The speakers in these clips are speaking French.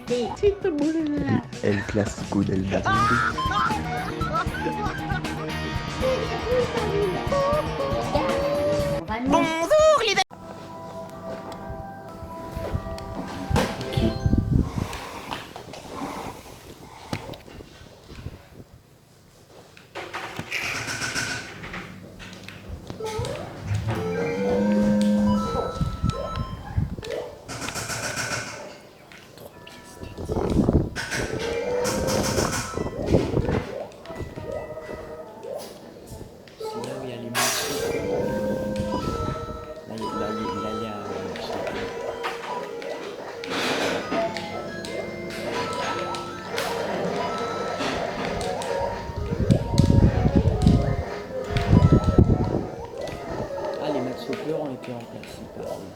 Sí, sí, todo el mundo la... El clásico del Madrid. Bonjour les C'est là où il y a les marchés. Là, il y a un marché. Ah, les matchs fleurs ont été remplacés par eux.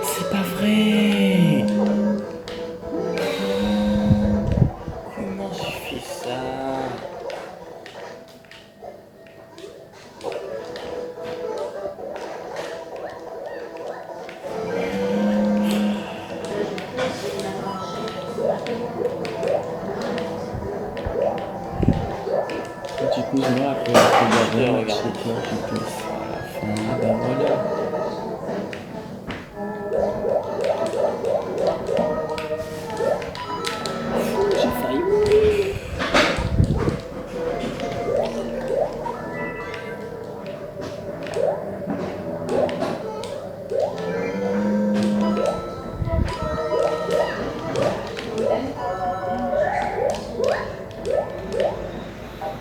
C'est pas vrai! Comment je fais ça? Du coup, je me rappelle qu'il y avait un match fleurs qui pousse à la fin. Ah ben voilà. J'ai failli.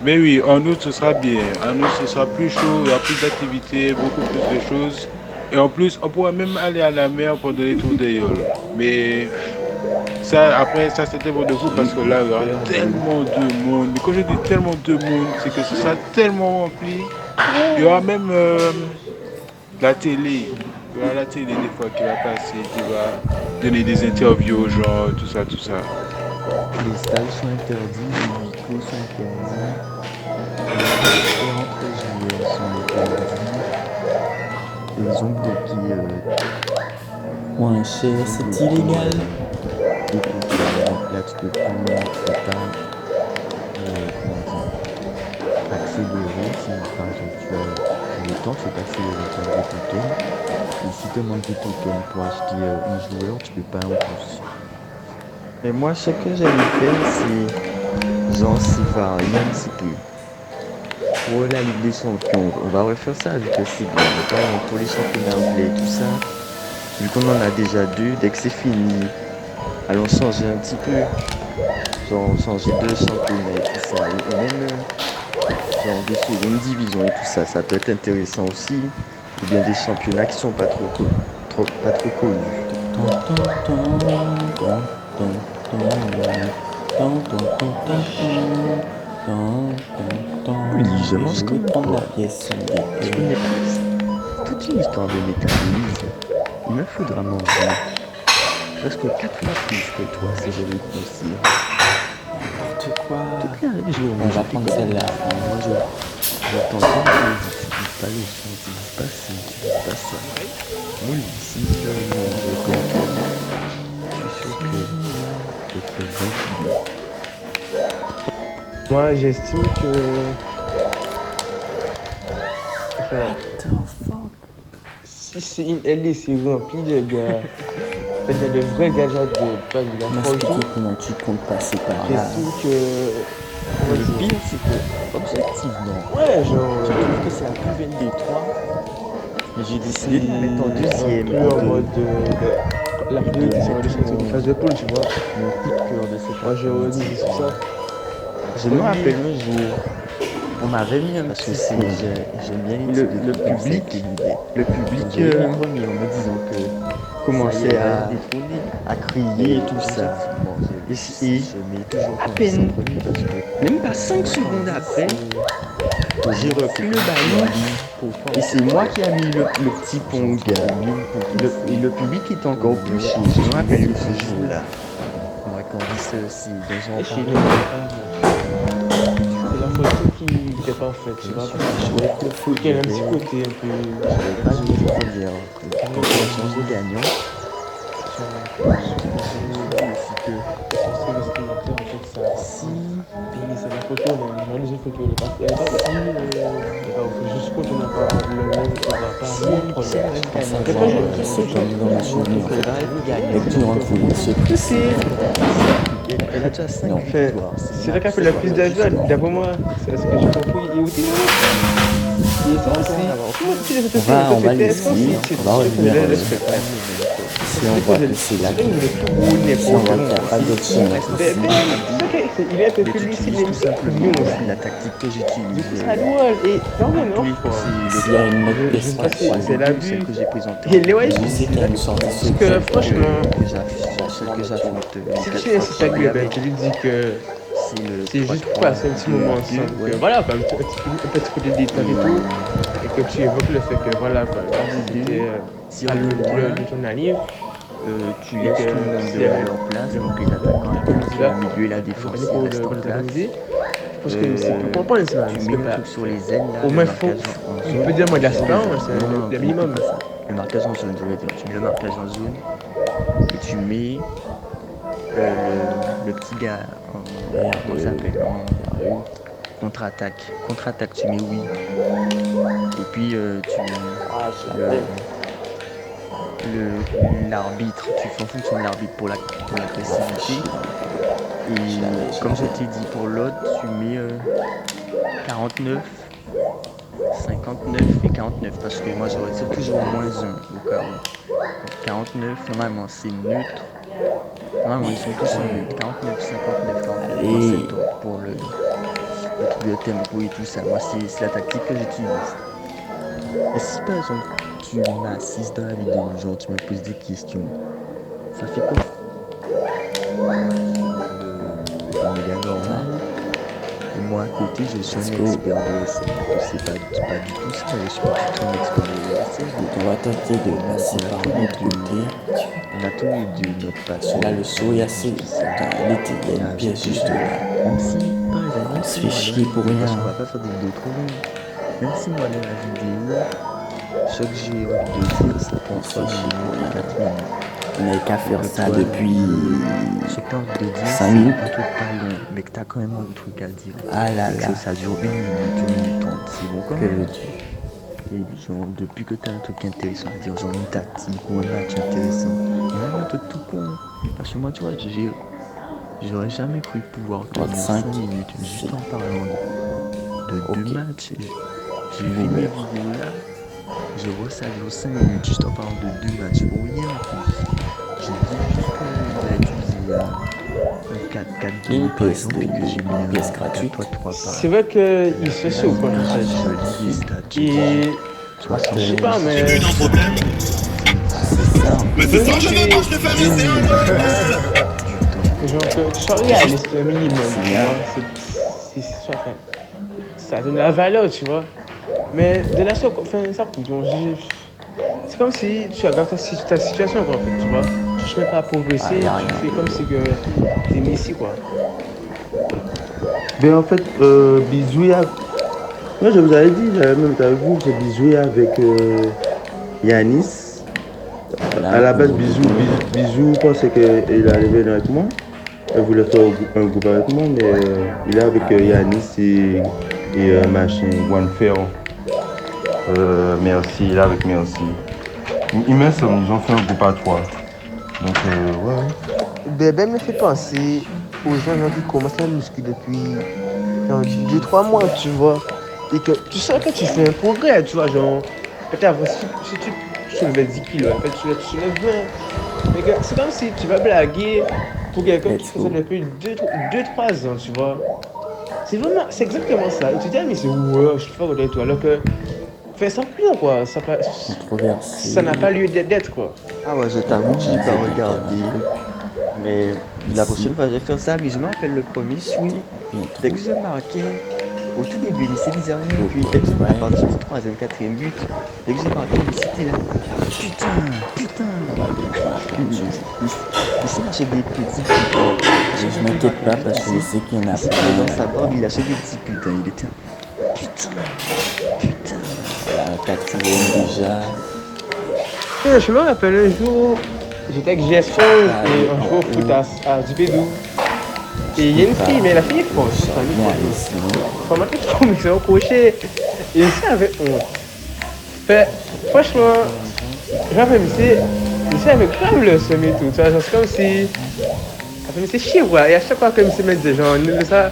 Mais oui, en août, ce sera bien. En août, ce sera plus chaud, il y aura plus d'activités, beaucoup plus de choses. Et en plus, on pourra même aller à la mer pour les tours des yoles. Mais ça, après, ça, c'était pour de vous parce que là, il y aura tellement de monde. Mais quand je dis tellement de monde, c'est que ce sera tellement rempli. Il y aura même la télé. Il y aura la télé des fois qui va passer, qui va donner des interviews aux gens, tout ça, tout ça. Les stalles sont interdits, les huis sont interdits. Les rentrées juillet sont interdits. Les ongles de pied Moins cher, c'est illégal. et pour la plate de plume, faut pas accélérer. Si par exemple tu as le temps, tu peux accélérer tu as des tokens. Et si tu demandes des tokens pour acheter un joueur, tu peux pas en plus. Mais moi, ce que j'allais faire, c'est genre, c'est varier un petit peu. Pour la Ligue des Champions, on va refaire ça avec le cible. Par exemple, pour les championnats anglais, tout ça, vu qu'on en a déjà deux, dès que c'est fini, allons changer un petit peu. Genre, changer deux championnats et tout ça. Et même, genre, des secondes divisions et tout ça, ça peut être intéressant aussi. Ou bien des championnats qui sont pas trop connus. Oui, je mange comme prendre la toi. pièce. Je connais pas toute une histoire de métabolisme. Il me faudra manger presque 4 fois plus que toi si je veux grossir. N'importe quoi. Toutes les jours, On va prendre celle-là. moi j'entends pas que tu dis pas les choses, tu dis pas ci, tu dis pas ça. Oui, si je je suis sûr que je te présente. Moi, j'estime que... Enfin, si c'est une LDC remplie de gars, en fait, il y a de vrais gageages de pas de la M'expliquer franchement, comment tu comptes passer par là. j'estime que... Le pire, c'est que, objectivement, Ouais, je genre... trouve que c'est la plus belle des trois. Mais j'ai décidé de la mettre en deuxième. Un peu en mode la plus de phase de poule, tu vois. Mon coup de cœur de cette Moi, je après-midi. redis sur ça. Je me rappelle un jour, on m'avait mis un petit j'aime bien le public, premier en me disant que commençait à crier et tout ça. Et à peine, même pas 5 secondes après, j'ai repris le ballon et c'est moi qui a mis le petit pong. Et le public est encore plus chaud. Je me rappelle de ce jour-là. Moi, quand on dit ceci, les gens Et chez nous, c'est la photo qui n'était pas faite, tu vois. Le foot, il y a un petit côté un peu... pas de dire quand on change de gagnant, Si, C'est la photo, mais les photos, elle est pas faut juste continuer à pas le même, on va pas C'est comme dans le souvenir. Et tu retrouves ce elle a déjà 5 Non. victoires. C'est là qu'a fait la plus d'Aja, d'après moi. C'est ce que j'ai compris. Et aussi, il est ça aussi. On va les suivre, on va revenir si on voit que c'est là. Si on voit qu'il n'y a pas d'autre chemin possible. Il est un peu plus lucide, mais Simplement, la tactique que j'utilise. ça doit. Et non, mais non. S'il y a une autre question, C'est la vue. celle que j'ai présentée. Et les ouais, je sais qu'il y a une sorte de parce que franchement, Celle que j'affronte. si tu es si ta gueule, ben, tu lui dis que c'est juste pour passer un petit moment ensemble. Que voilà, comme un petit peu de détente et tout. Et que tu évoques le fait que voilà, quoi. Si À on le de ton anniv. tu laisses tout le monde à leur place, donc les attaquants, le milieu et la défense, ils restent en place. Je pense que c'est pour comprendre ça. Tu mets le truc sur les ailes, là, Au le moins, marquage en il zone. peut dire moi de la séance, c'est Non, le minimum. Le marquage en zone, je veux dire. Tu mets le marquage en zone et tu mets le petit gars comment ça s'appelle, en contre-attaque. Contre-attaque, tu mets oui. Et puis tu mets l'arbitre, tu fais en fonction de l'arbitre pour l'agressivité. Et comme je t'ai dit pour l'autre, tu mets 49, 59 et 49 parce que moi je retire toujours moins 1 au cas où. 49, normalement c'est neutre. Normalement ils sont tous en neutre. 49, 59, 49. Moi, c'est top pour le truc de tempo et tout ça. Moi c'est la tactique que j'utilise. Et si par exemple tu m'assistes dans la vidéo, genre tu me poses des questions, ça fait quoi? Le méga normal. Et moi à côté, je suis un expert de l'ESL. C'est pas du tout ça, je suis pas du tout un expert de l'ESL. On va tenter de passer par notre côté. On a tous les deux notre passion. Là, le saut est assez. Il y a une pièce juste là. Même si, par exemple, On se fait chier pour rien. Parce qu'on va pas faire des vidéos trop longues. Même si moi, dans la vidéo, ce que j'ai envie de dire, c'est qu'on soit minimum 4 minutes. On n'avait qu'à faire ça depuis Ce que t'as envie de dire, 5 minutes. c'est un truc pas long, mais que t'as quand même un truc à dire. Ah là Et là, que ça dure 1 minute, 1 minute 30, c'est bon quand que même. veux-tu? Et genre, depuis que t'as un truc intéressant à dire, genre une tactique ou un match intéressant, ou même un truc tout con. Parce que moi, tu vois, j'aurais jamais cru pouvoir tenir 35, 5 minutes juste en parlant de deux Ok. matchs. J'ai vu mes vidéos là, je vois ça dure 5 minutes juste en parlant de 2 matchs pour rien en plus. J'ai dit juste qu'il a utilisé un 4-4 Une par pièce exemple et que j'ai mis une pièce un gratuite. 4-3-3 par C'est vrai qu'il se chaud quoi. je lis les stats. Et je sais pas, mais. C'est ça. Mais c'est ça que je veux pas, je te fais rester un peu. Genre que tu sois réaliste un minimum, tu vois. Ça donne la valeur, tu vois. Mais de la sorte, enfin, ça coûte. C'est comme si tu regardes ta situation, quoi, en fait, tu vois. Tu ne cherches pas à progresser, Ah, tu fais comme si que t'es Messi, quoi. Ben en fait, Bisouya. Moi je vous avais dit, j'avais même été avec vous, j'ai Bisouya avec Yanis. À la base, Bisou pensait qu'il allait venir avec moi. Il voulait faire un groupe avec moi, mais il est avec Yanis et machin, One Ferro. Merci, il est avec Merci. Ils ont fait un groupe à 3. Donc, ouais. Ben me fait penser aux gens qui commencent à muscu depuis 2-3 mois, tu vois. Et que tu sens que tu fais un progrès, tu vois, genre. Peut-être si tu soulèves 10 kilos, en fait, tu soulèves 20. Mais que c'est comme si tu vas blaguer pour quelqu'un qui fait ça depuis 2-3 ans, tu vois. C'est exactement ça. Et tu dis, ah, mais c'est ouais, je suis pas de toi. Alors que, fais ça plus, quoi. Ça n'a pas lieu d'être, quoi. Ah ouais, je t'avoue, je n'ai pas regardé. Mais la prochaine fois, je vais faire ça. Mais je me rappelle le premier swing. Dès que je marquais, au tout début, il s'est bizarre. Puis, à partir du 3e, 4e but, dès que j'ai marqué, c'était là. Putain. Il s'est lâché des petits putains. Je m'inquiète pas parce que je sais qu'il y en a Il plein. dans sa barbe, il lâchait des petits putains. Il était putain. La 4e déjà. Je me rappelle un jour, j'étais avec Gerson et on jouait au foot à Zubédou. Et il y a une fille, mais la fille est forte. Vraiment, elle est trop, mais c'est un crochet. Et aussi avec honte. Fait, franchement, genre, monsieur avait grave le sommet et tout. Tu vois, genre, c'est comme si. Mais c'est chier, ouais. Et à chaque fois que monsieur me disait, genre, ça,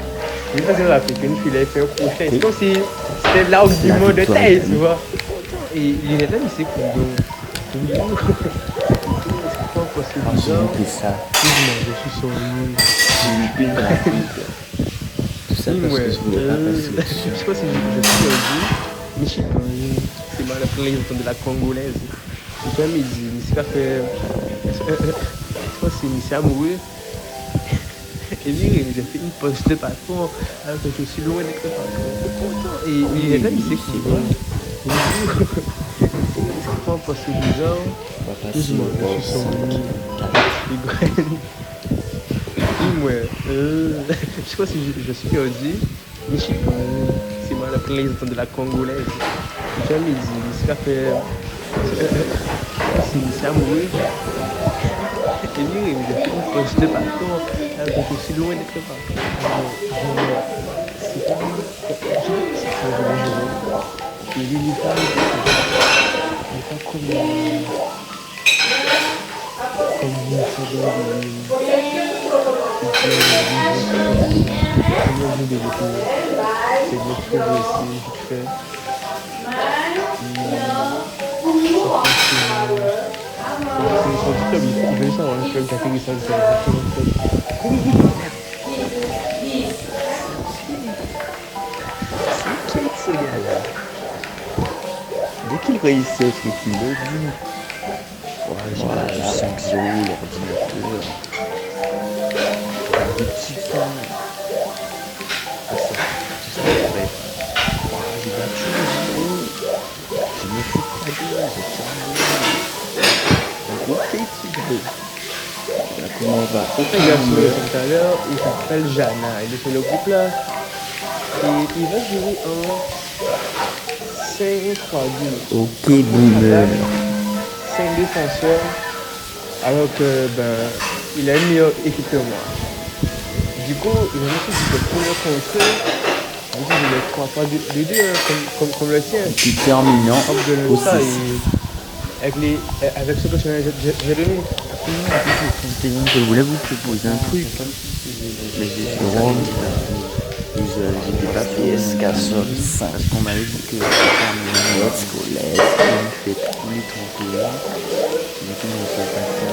je vais pas rappeler qu'une fille elle fait un crochet. C'est comme si c'était l'argument de taille, tu vois. Et il était là, mais c'est cool. Donc, c'est pas possible. J'ai loupé ça. Je suis sur lui. J'ai loupé la pute. Tout ça parce que je voulais pas passer dessus. Je sais pas si je suis dit, mais je sais pas, c'est mal après les entendre de la congolaise. J'ai jamais dit, mais c'est pas fait. Je pense que c'est monsieur amoureux. Et lui, j'ai fait une poche de patron alors que je suis loin d'être patron. Et il est là, il sait qui va. C'est pas possible, genre. On va passer Doucement, au je suis sur boss. lui. Ouais, je sais pas si je suis perdu, mais je sais pas, c'est mal après les entendre de la congolaise. J'ai jamais dit, c'est pas fait. C'est amoureux. Et lui, j'ai fait une poche de patron, alors que je suis loin d'être patron. C'est pas. Et lui, il parle. Il est pas comme. Dès qu'il réussit à ce qu'il le dit. Voilà, du 5-0, l'ordinateur. Des petits fins. C'est ça, après. J'ai battu le 0. Je me fais pas d'eux, j'ai tiré un gros petit. Là, comment on va? Un garçon tout à l'heure, il s'appelle Jana, il est sur le groupe là. Et il va jouer en 5-3-2. Ok, boomer. 5 défenseurs, alors que il a une meilleure équipe que moi. Du coup, je me suis dit que pour le contre, je me suis dit 3-3-2, comme le tien. Qui terminant Hop, de au ça 6. et avec ce que j'ai donné. Je voulais vous proposer un truc. Mais j'ai Rome. j'étais pas PS Castle 5. parce qu'on m'avait dit que c'était terminé. Let's go, let's On fait tous les 31. Du coup, on fait passer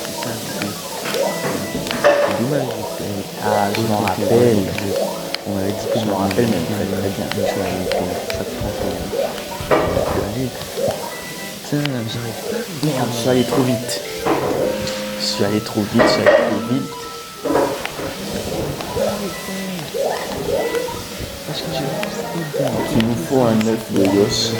tout ça. C'est dommage. Ah, je m'en rappelle. On m'avait dit que Je m'en rappelle même très très bien. Une soirée pour chaque fois. Putain, j'arrive pas. Merde, je suis allé trop vite. Je suis allé trop vite. Parce que j'ai Il nous faut un 9 de Yoshi.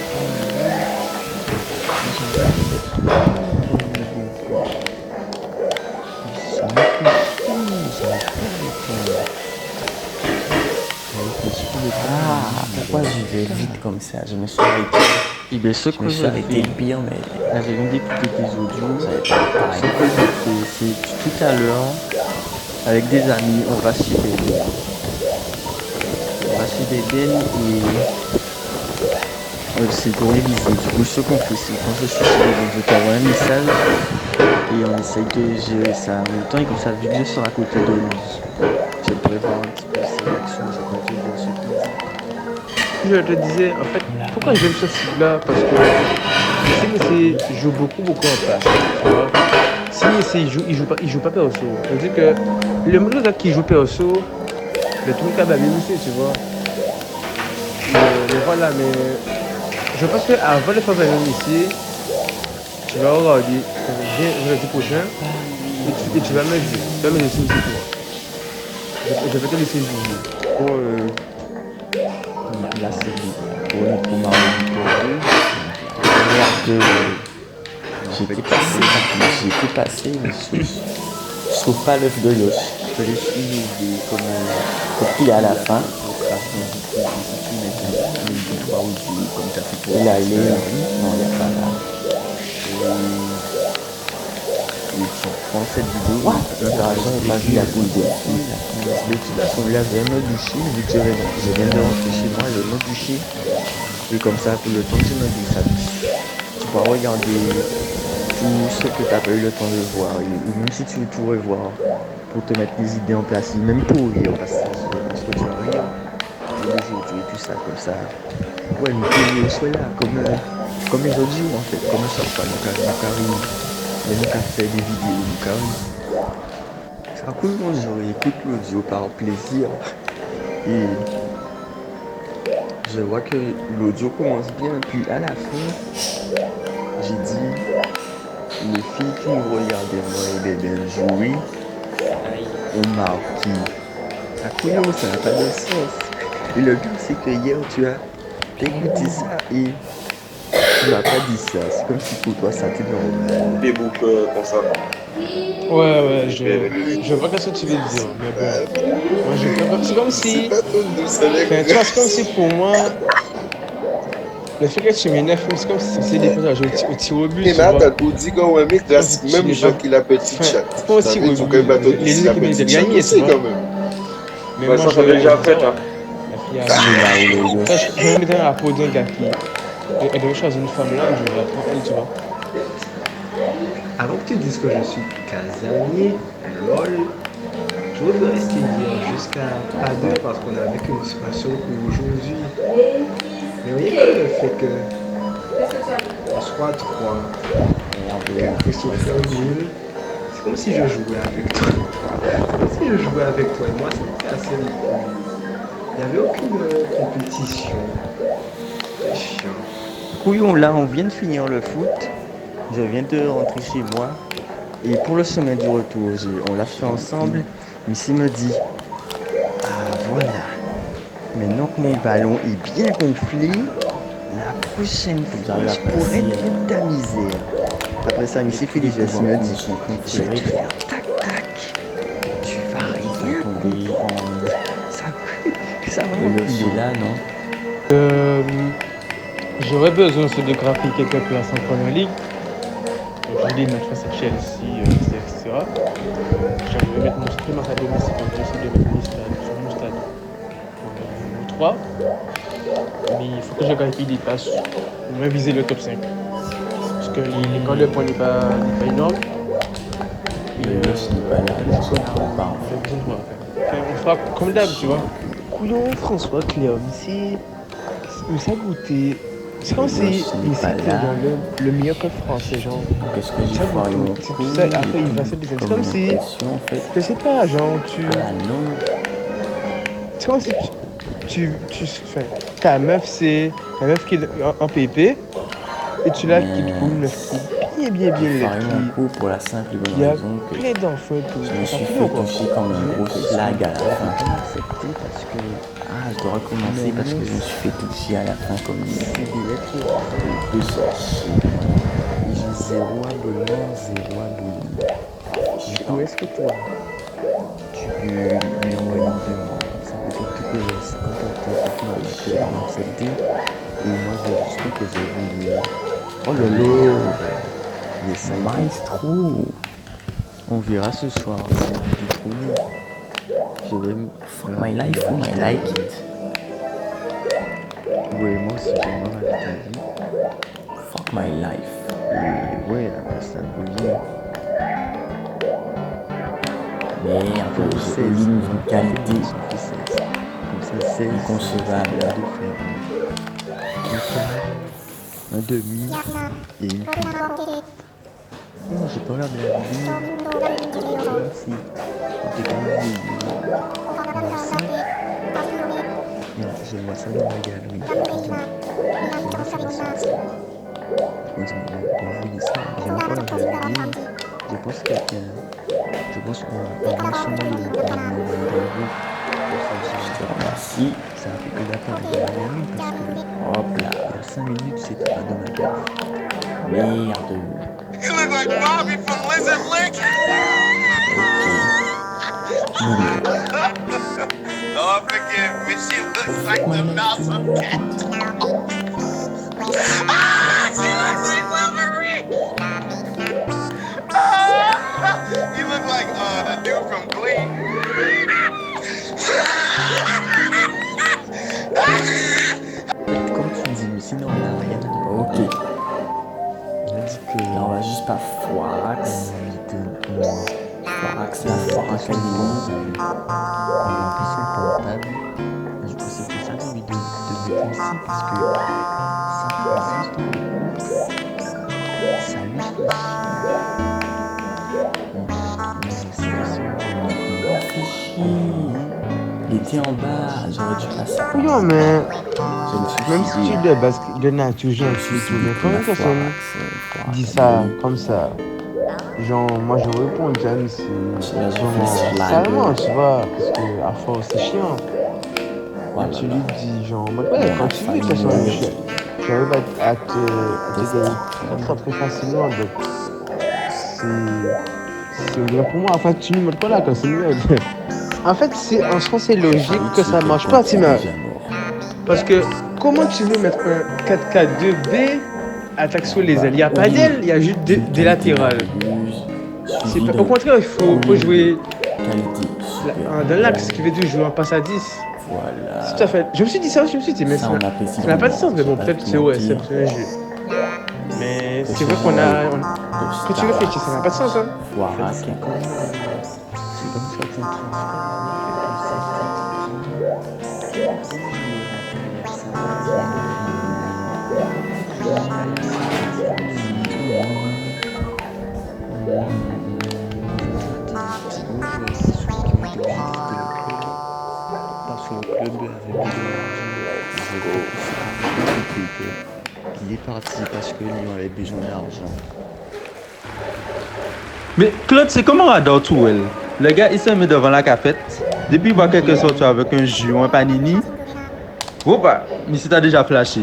Ah, pourquoi j'y vais vite comme ça? Je me suis arrêté. Et bien, ce Je que me suis j'avais arrêté le pire, mais j'avais même d'écouter tes audios. j'avais pas Ce pareil. que j'ai fait, c'est tout à l'heure, avec des amis, on va chez Beden. Et c'est pour réviser. Du coup, ce qu'on fait, c'est quand je suis sur Beden, je t'envoie un message et on essaye de gérer ça en même temps. Et comme ça, vu que je sors à côté de lui, je pourrais voir un petit peu ses réactions. Je compte voir ce qu'il dit. Je te disais, en fait, pourquoi j'aime ce style-là? Parce que si Messi joue beaucoup en passe, tu vois. Si Messi il joue pas perso. C'est-à-dire que le monde qui joue perso, le truc à Babi Messi, tu vois. Mais voilà, mais je pense qu'avant de faire venir Messi, tu vas regarder, viens vendredi prochain, et tu vas me dire, tu vas me dire si c'est toi. Je vais te laisser juger. Pour la série, pour ma auditorie, Merde, j'étais passé, mais je trouve pas l'œuf de Yoshi. je te laisse une idée comme Peut-être qu'il est à la fin. comme tu as fait pour Et là, il est. Non, il n'y a pas là. prends cette vidéo, l'interaction est pas vue à cause de de toute façon, là, je vais me doucher, vu que je viens de rentrer chez moi, je vais me doucher. Et comme ça, pour le temps que tu me dis ça, tu pourras regarder tout ce que tu n'as pas eu le temps de voir. Et même si tu veux tout revoir, pour te mettre les idées en place, même pour rire, parce que tu vas rire. Et aujourd'hui, tout ça, comme ça. Ouais, nous pouvons soit là, comme les autres jours, en fait. Comme ça, pas nous carré. Mais nous avons fait des vidéos, nous carré. Ça cool l'audio, écoute l'audio par plaisir. Et je vois que l'audio commence bien, puis à la fin, j'ai dit, les filles qui nous regardaient, moi et bébé jouer, ont marqué. Ça cool, ça n'a pas de sens. Et le pire, c'est que hier, tu as écouté ça et tu m'as pas dit ça. C'est comme si pour toi, ça t'est normal. Des boucles comme ça. Ouais, je vois ce que tu veux dire, mais bon. Moi, c'est comme si. Enfin, tu vois, c'est comme si pour moi. Le fait que tu m'énerves, c'est comme si c'est des fois à jouer au tir au but. Mais attends, tu dis qu'on va mettre même gens qui la petite chatte. C'est pas aussi au but. Les deux qui me disent gagner, c'est quand même. Mais moi, ça fait déjà fait, hein. Je vais me mettre à la peau d'un gars qui. Elle devait choisir une femme là, je vais la prendre elle, tu vois. Avant que tu dises que je suis casanier, lol, je voudrais rester dire jusqu'à pas deux parce qu'on a vécu une situation pour aujourd'hui. Mais voyez que le fait que on soit trois, Christopher Boule, c'est comme si je jouais avec toi. C'est comme si je jouais avec toi et moi, c'était assez cool. Il n'y avait aucune compétition. C'est chiant. Couillon, là, on vient de finir le foot. Je viens de rentrer chez moi. Et pour le chemin du retour, on l'a fait ensemble. Missy me dit, ah voilà, maintenant que mon ballon est bien gonflé, la prochaine fois, je pourrais te t'amuser. Après ça, Missy fait des gestes, il me dit, je vais te faire tac tac, tu vas rien tomber. Ça va, là, non? J'aurais besoin aussi de graphier quelques places en Premier League. Je dis notre face à Chelsea, etc. J'aimerais mettre ma salle de domicile, donc j'essaie de mettre sur mon stade au 3. Mais il faut que je graphie des places pour même viser le top 5. Parce que l'école de points n'est pas énorme. Le match n'est pas là, les choses ne vont pas. On fera comme d'hab, tu vois. Couillon, François Cléum, ça goûté. C'est comme si il c'était le meilleur club français, genre. Qu'est-ce que j'ai fait une C'est ça, après il va se décider. C'est comme si. Je sais pas, genre, Ah non. C'est comme si ta meuf, c'est la meuf qui est en PP. Et tu l'as qui te roule le fou. Bien. Un coup pour la simple et bonne Il y a raison que plein d'enfants et tout. je me suis fait toucher comme un gros slag à la fin. Parce que Je dois recommencer parce que je me suis fait toucher à la fin comme une deux sorties. j'ai 0 abonnement. Du coup, est-ce que toi, tu peux lui envoyer une demande? Ça veut dire que tu peux se contacter avec moi accepter. Et moi, je vais juste que j'ai voulu. Oh lolo! Maestro. On verra ce soir. Je vais me For my life, I like it. Ouais, moi aussi j'aime bien la vie. Fuck my life. Et ouais, la personne vous dit. Merde, j'ai une qualité Comme ça, c'est inconcevable. Un demi et une cuillère. Non, j'ai pas regardé la vidéo. Si. J'ai pas regardé je vois ça dans la galerie. On dit ça. J'ai encore regardé. Je pense qu'on va sûrement le groupe. Je te remercie. Ça fait que d'attendre la galerie parce que Hop là. il y a 5 minutes, c'était pas de ma gare. Merde. You look like Bobby from Lizard Lick. Oh, forgive me. She looks like the mouse of cat. She looks like Wolverine. like the dude from Glee. Comme tu dis, mais sinon on n'a rien à dire. Ok. On a dit que. Là, on va juste par Foirax. Foirax, la Foirax Academy. On a pris son portable. Je pense que c'est pour ça que lui de mettre ici. Parce que ça fait juste ça lui fait chier. Il était en bas, j'aurais dû passer. Non, mais Je me suis même si tu de basket de nature, j'en suis tout. Mais quand une personne dit ça comme ça, genre, moi je réponds, John, c'est seulement, tu vois, parce que à force c'est chiant. Quand tu lui dis, genre, ouais, quand tu dis que ça tu arrives à te gagner très facilement, donc c'est bien pour moi. En fait, tu ne montres pas là quand c'est mieux. En fait, en soi, c'est logique que ça marche pas, Tima. Parce que comment tu veux mettre un 4-4-2B attaque sur les ailes? Il n'y a pas d'aile, il y a juste des latérales. Au contraire, il faut jouer dans l'axe, ce qui veut dire jouer en passe à 10. Voilà. C'est tout à fait. Je me suis dit ça, je me suis dit, mais ça n'a pas de sens. Mais bon, peut-être c'est un jeu. Mais c'est vrai qu'on a. Quand tu réfléchis, ça n'a pas de sens. Hein. Voilà. C'est comme ça qu'on il est parti parce que Lyon avait besoin d'argent. Mais Claude, c'est comment Radar Touel? Le gars, il se met devant la cafette. Depuis qu'il voit quelqu'un sortir avec un jus ou un panini, bah, mais si t'as déjà flashé.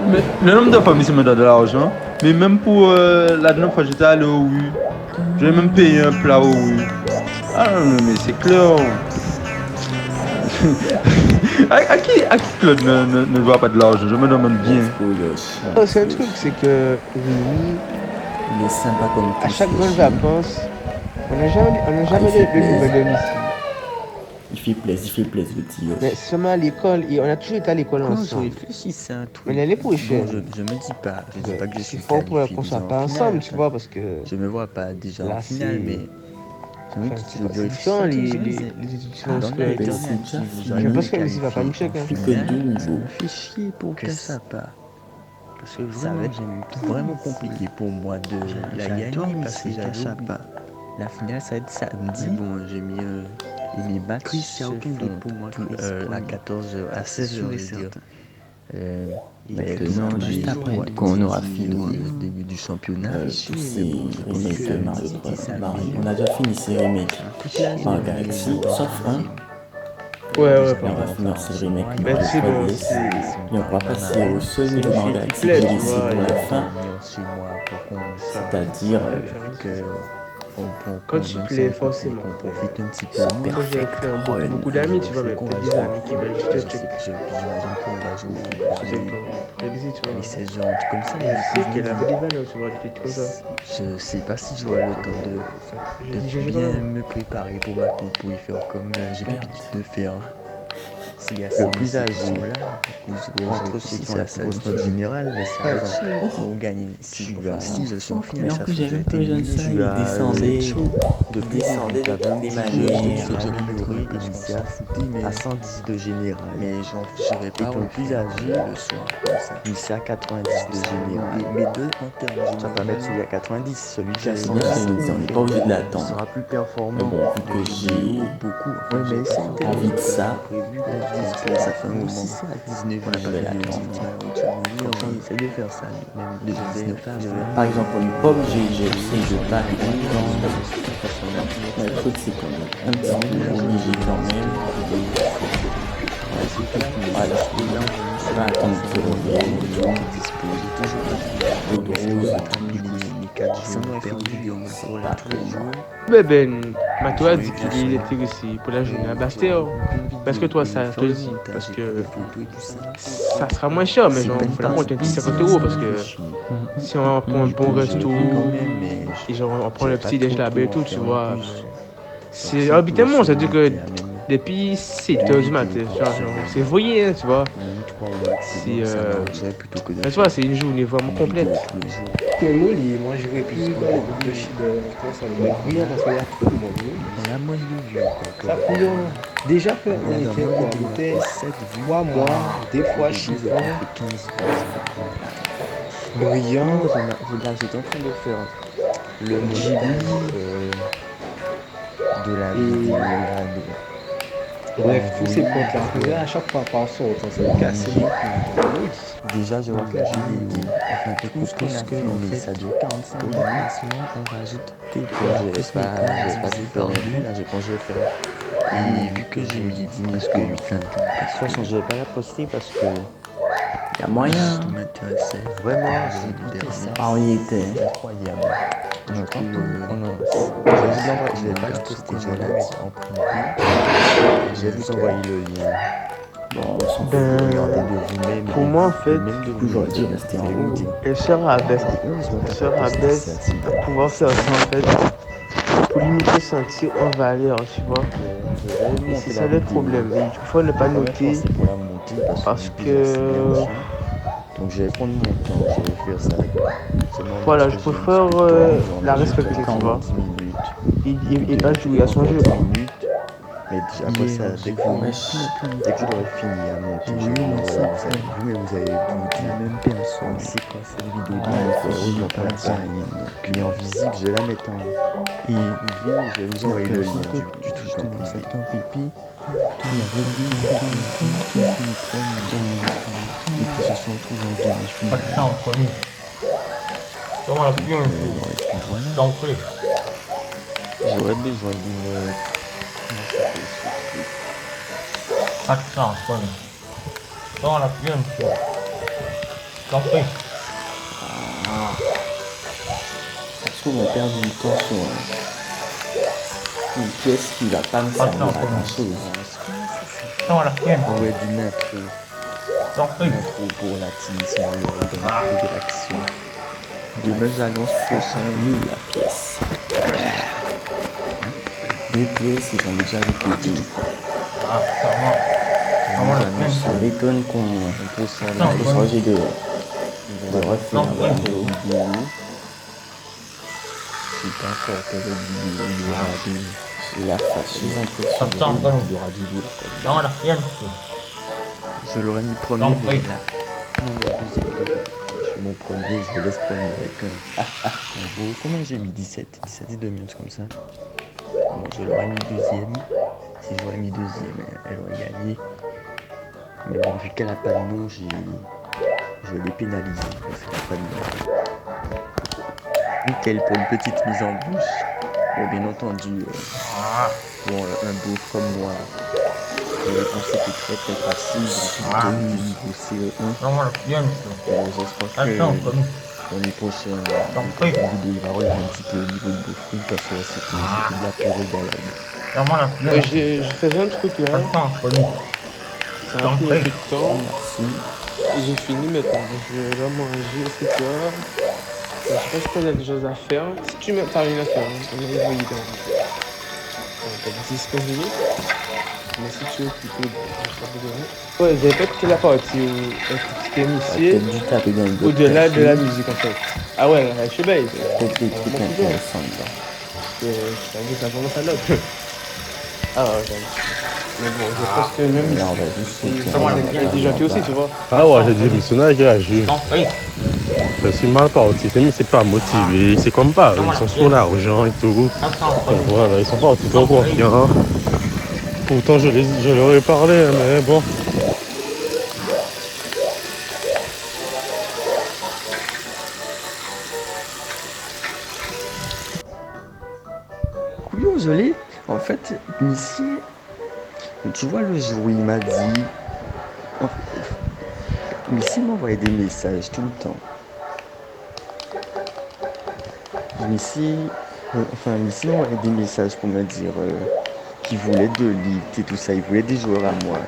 Mais le nombre de fois, il se me donne de l'argent. Mais même pour la dernière fois, j'étais allé au rue. J'ai même payé un plat au rue. Ah non, mais c'est clair. à qui Claude ne doit pas de l'argent? Je me demande bien. C'est un truc, c'est que il est sympa comme à chaque bonne vacances, on n'a jamais le nouvel ici. Il fait plaisir le petit. Mais seulement à l'école, on a toujours été à l'école ensemble. Quand je réfléchis, c'est un truc. Mais l'année prochaine, je me dis pas que je suis fort pour qu'on soit pas ensemble, tu vois, parce que je me vois pas déjà en finale, mais je me dis que c'est différent, les étudiants scolaires. Je pense que ici va pas nous checker. Que deux niveaux. Fait chier pour que ça part. Parce que ça va être vraiment compliqué pour moi de la gagner parce que ça pas. La finale, ça va être samedi. Bon, j'ai mis mes matchs. Chris, il n'y a aucun doute pour moi. À 14h, à 16h, je veux dire. Maintenant, juste après, quand on aura fini le début du championnat, on a déjà fini ces remakes par Galaxy, sauf un. Ouais, on va finir ces remakes. Et on va passer au seul niveau par Galaxy qui est ici pour la fin. C'est-à-dire que quand tu plais forcément, on profite un petit peu. Quand j'ai beaucoup d'amis, tu vois, mais peut-être des amis qui veulent juste check. J'imagine qu'on va jouer les saisons comme ça. Mais c'est qu'il y a des valeurs, tu vois, des trucs comme ça. Je sais pas si j'aurai le temps de bien me préparer pour ma coupe pour y faire comme j'ai l'habitude de faire. Le plus âgé, entre ceux qui sont à sa note générale, mais ça on gagne. Si je suis en finale, ça fait un peu jeune, ça, il descendait de des manières, à 110 de général. Mais j'irai pas au plus âgé le soir, comme ça. Il c'est à 90 de général. Mais deux en termes, ça va mettre celui à 90, celui qui a 110. On n'est pas obligé de l'attendre. Il sera plus performant. Bon, vu que j'ai beaucoup envie de ça. Ça fait un moment. Si c'est à 19 ans, on essaie de faire ça, même de 19 ans. Par exemple, pour une pomme, j'essaie de pas le truc, c'est quand même un petit peu obligé quand même. Voilà, je vais attendre que on dispose toujours les 4 jours perdus sur la Ben, Mato a dit qu'il était ici pour la journée à Bastille. Parce que toi, ça te dit. Parce que ça sera moins cher, mais genre, il faut la compter un petit 50 € parce que si on prend un bon resto, et genre, on prend le petit déj là-bas et tout, tu vois. C'est arbitrairement, ça veut dire que depuis 7h du matin, c'est voyé, hein, tu vois. C'est tu vois, c'est une journée vraiment complète. Mais moi, je vais plus dans les groupes de comment ça va bouillir parce qu'il y a trop de monde. On a moins de vieux. Ça couillon. Déjà fait, on était 3 mois, des fois chiffon. Brillant, là j'étais en train de faire le Ghibli de la vie. Bref, tous ces potes-là, à chaque fois par son, on s'est cassé. Déjà, je vois que j'ai tout ce qu'on a filmé, ça dure 45 minutes. Sinon, on rajoute des points. Je vais pas du faire là, je pense que je vais faire. Et vu que j'ai mis 10 minutes que 8 de toute façon, je vais pas la poster parce que Il y a moyen. ça m'intéressait vraiment. Ah, on y était. Incroyable. Donc, je vais pas la poster, je vais la mettre en privé. Je vais vous envoyer le lien. Bon, on s'en fout. Regardez de vous-même. Pour moi, en fait, J'aurais dû rester en haut. elle sera abaisse à pouvoir faire ça, en fait, pour limiter sentir en valeur, tu vois. Et c'est ça le problème. Et il faut ne pas noter parce que. Donc je vais prendre mon temps, je vais faire ça. Voilà, je préfère la respecter, tu vois. Et pas jouer à son jeu. Mais après ça, dès que j'aurai fini à monter, vous-même vous avez vu la même personne. C'est quoi cette vidéo de puis en visible, je vais la mettre en je vais vous envoyer le lien du truc comme ça. Pipi. Et puis ce sont tous en demi-finale. J'aurais besoin d'une... Parce qu'on a perdu du temps sur une pièce qui va pas me servir à grand chose. On aurait dû mettre pour la team de l'action. Demain j'annonce prochain La pièce. Deux pièces, ils ont déjà récolté. Ça m'étonne qu'on ait changé de refaire la vidéo. C'est pas encore que il y aura des... J'ai la façon il y aura du lourd. Je l'aurais mis premier, mais là... Non, mais je suis mon premier, je le laisse premier avec un... En gros, combien j'ai mis 17 et 2 minutes comme ça. Bon, je l'aurais mis deuxième. Si j'aurais mis deuxième, elle aurait gagné. Mais bon, vu qu'elle a pas de nom, je l'ai pénalisée parce qu'elle n'a pas de nom. Nickel pour une petite mise en bouche. Bon, bien entendu, un beauf comme moi, je pense que c'était très facile. Donc, niveau CE1. J'espère que l'année prochaine, la vidéo va relever un petit peu au niveau de beauf parce que c'était de la pure égalade. Je faisais un truc là. Ça a pris un peu de temps. Merci. Et j'ai fini maintenant. Je vais manger, etc. Je sais pas si t'as des choses à faire. Si tu t'as rien à faire, on va y aller. T'as 10-15 minutes. Mais si tu es occupé, je serai besoin. Ouais, j'avais pas écouté la partie où tu t'es initié au-delà de la musique en fait. Ah ouais, je sais pas. Peut-être des trucs intéressants là. Ça commence à l'autre. Ah ouais, mais bon, je pense que même là, on va juste il y a des gens qui aussi, tu vois. Ah ouais, j'ai dit, mais là, j'ai agi. Je suis mal parti, c'est pas motivé, c'est comme pas, ils sont sur l'argent et tout. Donc, voilà, ils sont pas tout en confiants. Pourtant, je leur ai parlé, mais bon. Couillon, je l'ai. En fait, ici, tu vois le jour où il m'a dit... Missy m'envoyait des messages tout le temps. Missy m'envoyait des messages pour me dire qu'il voulait de livres et tout ça, il voulait des joueurs à moi.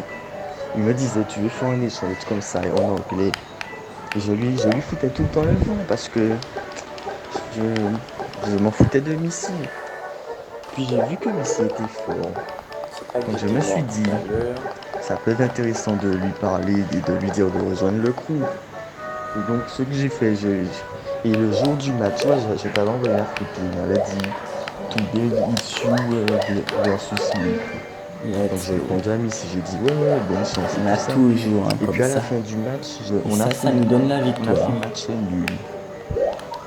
Il me disait, tu veux faire un échange comme ça en anglais. Et je lui foutais tout le temps le vent parce que je m'en foutais de Missy. Puis j'ai vu que Messi était fort. Donc je me suis dit, ça peut être intéressant de lui parler et de lui dire de rejoindre le crew. Et donc ce que j'ai fait, et le jour du match, j'ai pas envoyé la photo, il m'avait dit to build issue versus me. Donc j'ai répondu à Messi, j'ai dit ouais, bonne chance. On a toujours un Et comme puis à la ça. fin du match, Ça nous donne la on a fait victoire. un match nul.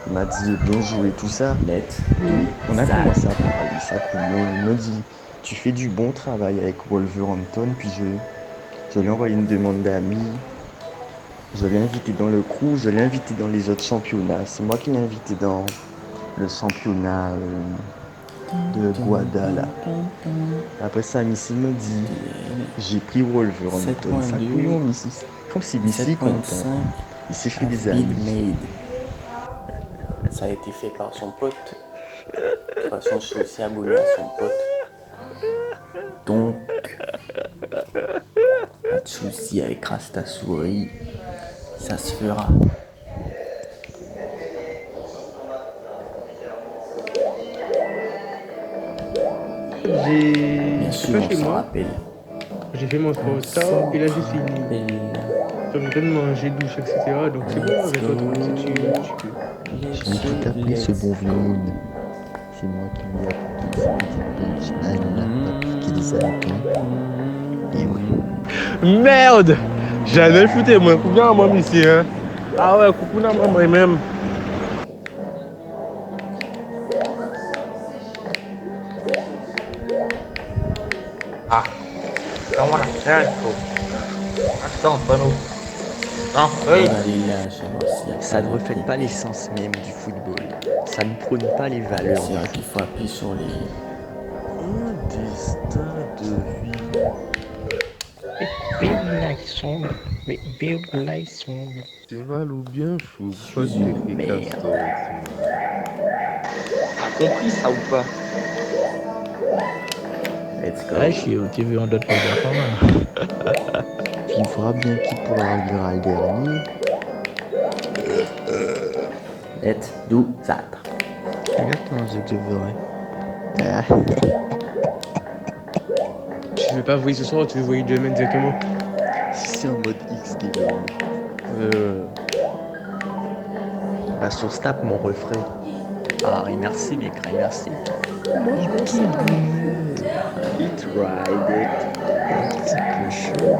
Il m'a dit bien joué tout ça. Net. On a commencé à parler, ça coule. Il me dit tu fais du bon travail avec Wolverhampton, puis je lui ai envoyé une demande d'amis. Je l'ai invité dans le crew, je l'ai invité dans les autres championnats. C'est moi qui l'ai invité dans le championnat de Guadalajara. Après ça, Missy me dit j'ai pris Wolverhampton. Ça couillon, Missy. Comme si Missy est content. Il s'est fait des amis. Ça a été fait par son pote. De toute façon, je suis aussi abonné à son pote. Donc, pas de soucis avec Rasta Souris. Ça se fera. Bien sûr, on s'en rappelle. J'ai fait mon sport tard et là j'ai fini. Je me donne manger, douche, etc. Donc c'est bon avec toi, tranquille, tu peux. J'ai tout appris ce bon vieux Moon. C'est moi qui lui ai appliqué ces petites punchlines. On n'a pas piqué des hannetons. Et oui. Merde! J'allais foutre moi, coupe bien à moi ici, hein. Ah ouais, coupe bien à moi moi-même. Ah, comment la faire? Attends, pas nous. Non, oui. Ça ne reflète pas l'essence même du football. Ça ne prône pas les valeurs. C'est vrai qu'il faut appuyer sur les... Un destin de vie. Tu vas ou bien fou? Pas de merde. T'as compris ça ou pas? Let's go. Ouais, je suis au TV en d'autres programmes. Puis il faudra bien qui pourra lire le dernier. Let's do that. Exactement ce que je ferais. Tu veux pas voir ce soir ou tu veux voir demain directement? Si c'est en mode X déjà. La source tape mon refrain. Ah, et merci les gars, merci. It ride it. Un petit peu chaud.